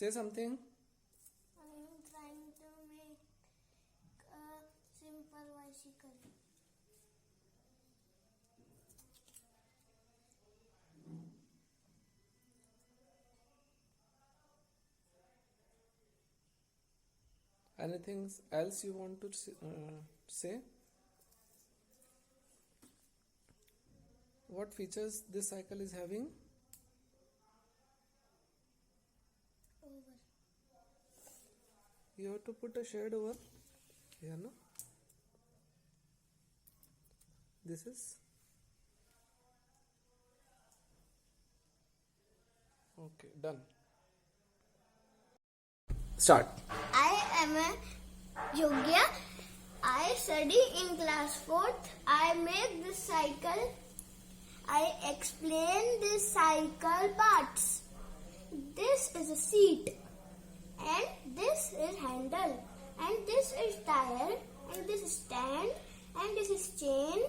Say something. I am trying to make a simple bicycle. Anything else you want to say? What features this cycle is having? Over. You have to put a shade over here, no? This is okay, done. Start. I am a Yogya. I study in class 4th. I make this cycle. I explain this cycle parts. This is a seat, and this is handle, and this is tire, and this is stand, and this is chain,